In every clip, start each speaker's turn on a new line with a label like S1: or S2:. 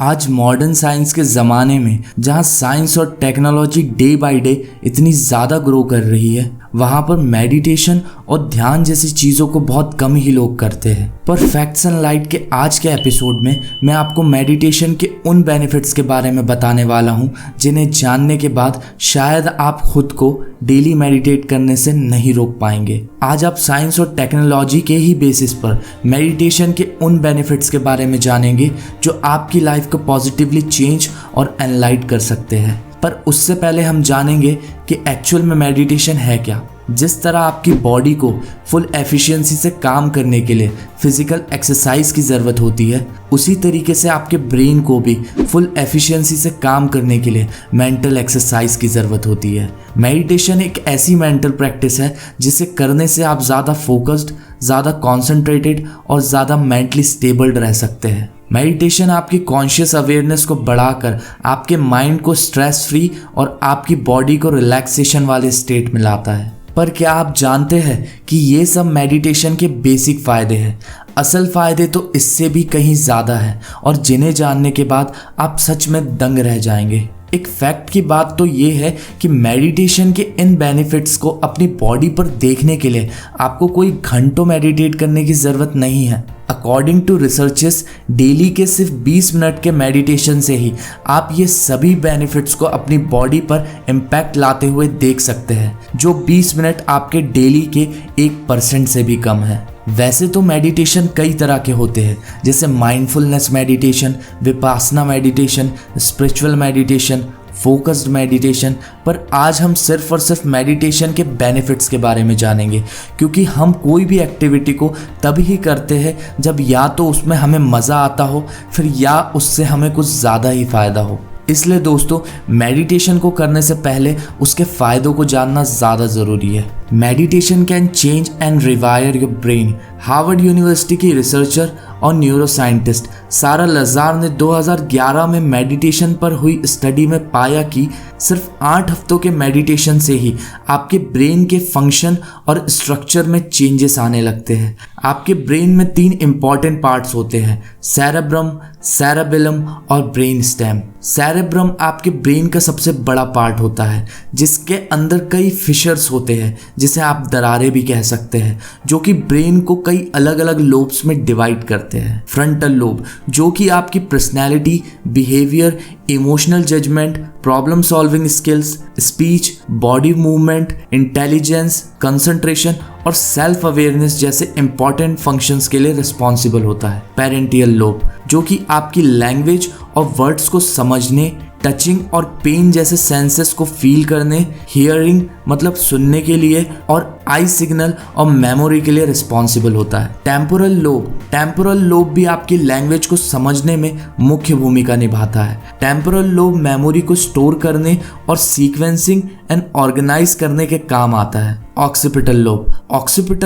S1: आज modern science के ज़माने में जहाँ साइंस और टेक्नोलॉजी डे बाय डे इतनी ज़्यादा ग्रो कर रही है, वहाँ पर मेडिटेशन और ध्यान जैसी चीज़ों को बहुत कम ही लोग करते हैं। पर फैक्ट्स एंड लाइट के आज के एपिसोड में मैं आपको मेडिटेशन के उन बेनिफिट्स के बारे में बताने वाला हूँ जिन्हें जानने के बाद शायद आप खुद को डेली मेडिटेट करने से नहीं रोक पाएंगे। आज आप साइंस और टेक्नोलॉजी के ही बेसिस पर मेडिटेशन के उन बेनिफिट्स के बारे में जानेंगे जो आपकी लाइफ को पॉजिटिवली चेंज और एनलाइट कर सकते हैं। पर उससे पहले हम जानेंगे कि एक्चुअल में मेडिटेशन है क्या। जिस तरह आपकी बॉडी को फुल एफिशिएंसी से काम करने के लिए फिजिकल एक्सरसाइज की ज़रूरत होती है, उसी तरीके से आपके ब्रेन को भी फुल एफिशिएंसी से काम करने के लिए मेंटल एक्सरसाइज की ज़रूरत होती है। मेडिटेशन एक ऐसी मेंटल प्रैक्टिस है जिसे करने से आप ज़्यादा फोकस्ड, ज़्यादा कॉन्सेंट्रेटेड और ज़्यादा मेंटली स्टेबल रह सकते हैं। मेडिटेशन आपकी कॉन्शियस अवेयरनेस को बढ़ाकर आपके माइंड को स्ट्रेस फ्री और आपकी बॉडी को रिलैक्सेशन वाले स्टेट में लाता है। पर क्या आप जानते हैं कि ये सब मेडिटेशन के बेसिक फ़ायदे हैं? असल फ़ायदे तो इससे भी कहीं ज़्यादा है और जिन्हें जानने के बाद आप सच में दंग रह जाएंगे। एक फैक्ट की बात तो ये है कि मेडिटेशन के इन बेनिफिट्स को अपनी बॉडी पर देखने के लिए आपको कोई घंटों मेडिटेट करने की ज़रूरत नहीं है। अकॉर्डिंग टू रिसर्चर्स, डेली के सिर्फ 20 मिनट के मेडिटेशन से ही आप ये सभी बेनिफिट्स को अपनी बॉडी पर इम्पैक्ट लाते हुए देख सकते हैं, जो 20 मिनट आपके डेली के 1% से भी कम है। वैसे तो मेडिटेशन कई तरह के होते हैं, जैसे mindfulness meditation, Vipassana meditation, spiritual meditation, focused meditation. पर आज हम सिर्फ और सिर्फ मेडिटेशन के बेनिफिट्स के बारे में जानेंगे, क्योंकि हम कोई भी एक्टिविटी को तभी ही करते हैं जब या तो उसमें हमें मज़ा आता हो, फिर या उससे हमें कुछ ज़्यादा ही फ़ायदा हो। इसलिए दोस्तों, मेडिटेशन को करने से पहले उसके फ़ायदों को जानना ज़्यादा ज़रूरी है। Meditation can change and rewire your brain. Harvard university की रिसर्चर और न्यूरोसाइंटिस्ट सारा लज़ार ने 2011 में मेडिटेशन पर हुई स्टडी में पाया कि सिर्फ 8 हफ्तों के मेडिटेशन से ही आपके ब्रेन के फंक्शन और स्ट्रक्चर में चेंजेस आने लगते हैं। आपके ब्रेन में 3 इंपॉर्टेंट पार्ट्स होते हैं, सेरेब्रम, सेरेबेलम और ब्रेन स्टेम। सेरेब्रम आपके ब्रेन का सबसे बड़ा पार्ट होता है, जिसके अंदर कई फिशर्स होते हैं, जिसे आप दरारें भी कह सकते हैं, जो कि ब्रेन को कई अलग अलग लोब्स में डिवाइड करते हैं। फ्रंटल लोब, जो कि आपकी personality, behaviour, emotional judgement, problem solving skills, speech, body movement, intelligence, concentration और सेल्फ अवेयरनेस जैसे इंपॉर्टेंट फंक्शंस के लिए रिस्पॉन्सिबल होता है। पेरेंटियल लोब, जो कि आपकी लैंग्वेज और वर्ड्स को समझने, टचिंग और पेन जैसे सेंसेस को फील करने, हियरिंग मतलब सुनने के लिए और आई सिग्नल और मेमोरी के लिए रिस्पॉन्सिबल होता है। टेम्पोरल लोब भी आपकी लैंग्वेज को समझने में मुख्य भूमिका निभाता है। टेम्पोरल लोब मेमोरी को स्टोर करने और सीक्वेंसिंग एंड ऑर्गेनाइज करने के काम आता है। Occipital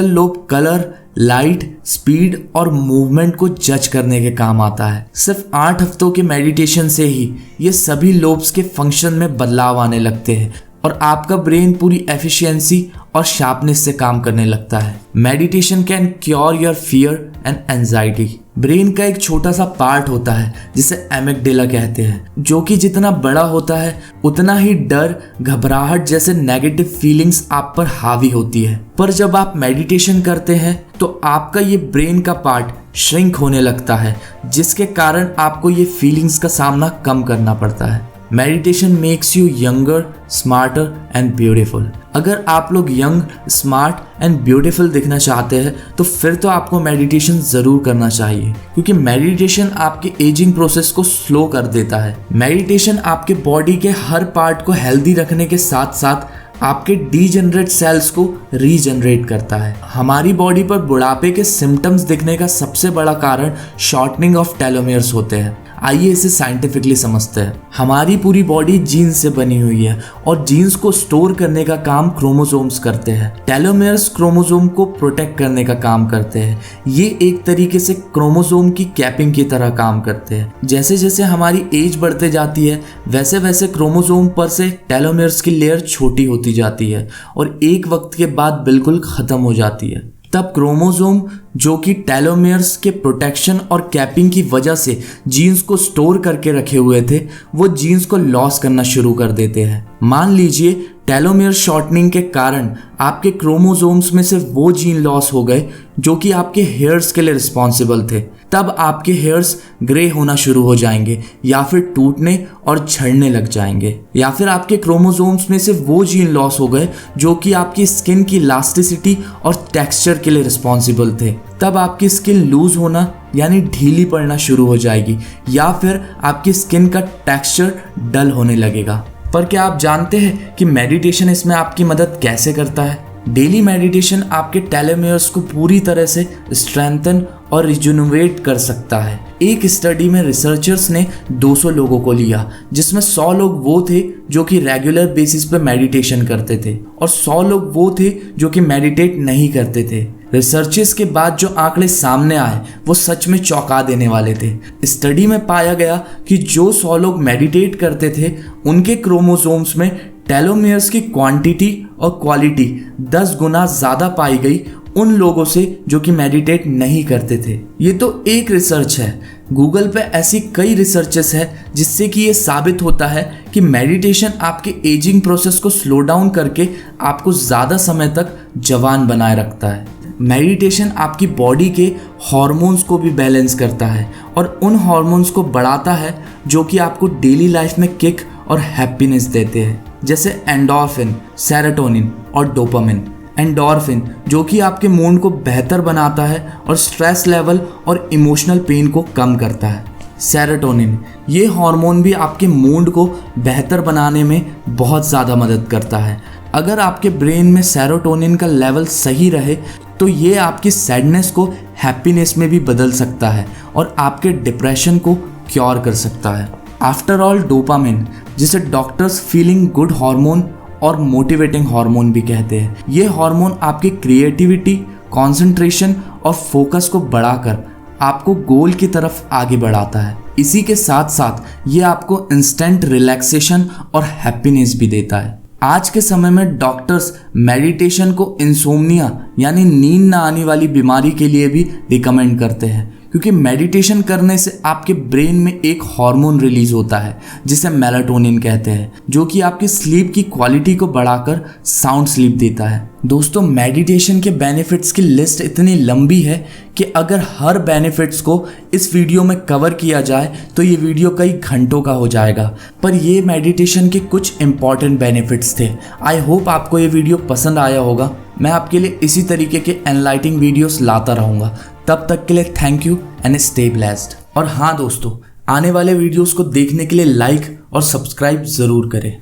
S1: lobe colour, light, speed और मूवमेंट को जज करने के काम आता है। सिर्फ 8 हफ्तों के मेडिटेशन से ही ये सभी लोब्स के फंक्शन में बदलाव आने लगते हैं और आपका ब्रेन पूरी एफिशिएंसी और शार्पनेस से काम करने लगता है। Meditation can cure your fear and anxiety. Brain का एक छोटा सा पार्ट होता है जिसे एमिगडाला कहते हैं, जो कि जितना बड़ा होता है उतना ही डर, घबराहट जैसे नेगेटिव फीलिंग्स आप पर हावी होती है। पर जब आप मेडिटेशन करते हैं तो आपका ये ब्रेन का पार्ट श्रिंक होने लगता है, जिसके कारण आपको ये फीलिंग्स का सामना कम करना पड़ता है। Meditation makes you younger, smarter and beautiful. अगर आप लोग यंग, स्मार्ट एंड ब्यूटीफुल दिखना चाहते हैं तो फिर तो आपको मेडिटेशन ज़रूर करना चाहिए, क्योंकि मेडिटेशन आपके एजिंग प्रोसेस को स्लो कर देता है। मेडिटेशन आपके बॉडी के हर पार्ट को हेल्दी रखने के साथ साथ आपके डीजनरेट सेल्स को रीजनरेट करता है। हमारी बॉडी पर बुढ़ापे के सिम्टम्स दिखने का सबसे बड़ा कारण शॉर्टनिंग ऑफ टेलोमेयर्स होते हैं। आइए इसे साइंटिफिकली समझते हैं। हमारी पूरी बॉडी जीन्स से बनी हुई है और जीन्स को स्टोर करने का काम क्रोमोसोम्स करते हैं। टेलोमेयर्स क्रोमोसोम को प्रोटेक्ट करने का काम करते हैं। ये एक तरीके से क्रोमोसोम की कैपिंग की तरह काम करते हैं। जैसे जैसे हमारी एज बढ़ते जाती है वैसे वैसे क्रोमोसोम पर से टेलोमेयर्स की लेयर छोटी होती जाती है और एक वक्त के बाद बिल्कुल ख़त्म हो जाती है। तब क्रोमोसोम जो कि टेलोमेयर्स के प्रोटेक्शन और कैपिंग की वजह से जीन्स को स्टोर करके रखे हुए थे, वो जीन्स को लॉस करना शुरू कर देते हैं। मान लीजिए टेलोमेयर शॉर्टनिंग के कारण आपके क्रोमोसोम्स में से वो जीन लॉस हो गए जो कि आपके हेयर्स के लिए रिस्पॉन्सिबल थे। तब आपके हेयर्स ग्रे होना शुरू हो जाएंगे या फिर टूटने और झड़ने लग जाएंगे। या फिर आपके क्रोमोसोम्स में से वो जीन लॉस हो गए जो कि आपकी स्किन की इलास्टिसिटी और टेक्सचर के लिए रिस्पॉन्सिबल थे। तब आपकी स्किन लूज होना यानी ढीली पड़ना शुरू हो जाएगी या फिर आपकी स्किन का टेक्सचर डल होने लगेगा। पर क्या आप जानते हैं कि मेडिटेशन इसमें आपकी मदद कैसे करता है? डेली मेडिटेशन आपके टेलोमेयर्स को पूरी तरह से स्ट्रेंथन और रिजुनोवेट कर सकता है। एक स्टडी में रिसर्चर्स ने 200 लोगों को लिया, जिसमें 100 लोग वो थे जो कि रेगुलर बेसिस पे मेडिटेशन करते थे और 100 लोग वो थे जो कि मेडिटेट नहीं करते थे। रिसर्चेस के बाद जो आंकड़े सामने आए वो सच में चौंका देने वाले थे। स्टडी में पाया गया कि जो 100 लोग मेडिटेट करते थे उनके क्रोमोसोम्स में टेलोमेयर्स की क्वांटिटी और क्वालिटी 10 गुना ज़्यादा पाई गई उन लोगों से जो कि मेडिटेट नहीं करते थे। ये तो एक रिसर्च है, गूगल पे ऐसी कई रिसर्चेस है जिससे कि ये साबित होता है कि मेडिटेशन आपके एजिंग प्रोसेस को स्लो डाउन करके आपको ज़्यादा समय तक जवान बनाए रखता है। मेडिटेशन आपकी बॉडी के हार्मोन्स को भी बैलेंस करता है और उन हार्मोन्स को बढ़ाता है जो कि आपको डेली लाइफ में किक और हैप्पीनेस देते हैं, जैसे एंडोर्फिन, सेरोटोनिन और डोपामिन। एंडोर्फिन जो कि आपके मूड को बेहतर बनाता है और स्ट्रेस लेवल और इमोशनल पेन को कम करता है। सेरोटोनिन ये हार्मोन भी आपके मूड को बेहतर बनाने में बहुत ज़्यादा मदद करता है। अगर आपके ब्रेन में सेरोटोनिन का लेवल सही रहे तो ये आपकी सैडनेस को हैप्पीनेस में भी बदल सकता है और आपके डिप्रेशन को क्योर कर सकता है। आफ्टर ऑल डोपामिन, जिसे डॉक्टर्स फीलिंग गुड हार्मोन और मोटिवेटिंग हार्मोन भी कहते हैं, ये हार्मोन आपकी क्रिएटिविटी, कंसंट्रेशन और फोकस को बढ़ाकर आपको गोल की तरफ आगे बढ़ाता है। इसी के साथ साथ ये आपको इंस्टेंट रिलैक्सेशन और हैप्पीनेस भी देता है। आज के समय में डॉक्टर्स मेडिटेशन को इंसोम्निया यानी नींद न आने वाली बीमारी के लिए भी रिकमेंड करते हैं, क्योंकि मेडिटेशन करने से आपके ब्रेन में एक हार्मोन रिलीज होता है जिसे मेलाटोनिन कहते हैं, जो कि आपकी स्लीप की क्वालिटी को बढ़ाकर साउंड स्लीप देता है। दोस्तों, मेडिटेशन के बेनिफिट्स की लिस्ट इतनी लंबी है कि अगर हर बेनिफिट्स को इस वीडियो में कवर किया जाए तो ये वीडियो कई घंटों का हो जाएगा, पर ये मेडिटेशन के कुछ इंपॉर्टेंट बेनिफिट्स थे। आई होप आपको ये वीडियो पसंद आया होगा। मैं आपके लिए इसी तरीके के एनलाइटिंग वीडियोस लाता रहूँगा। तब तक के लिए thank you and stay blessed. और हाँ दोस्तों, आने वाले वीडियोस को देखने के लिए लाइक और सब्सक्राइब ज़रूर करें।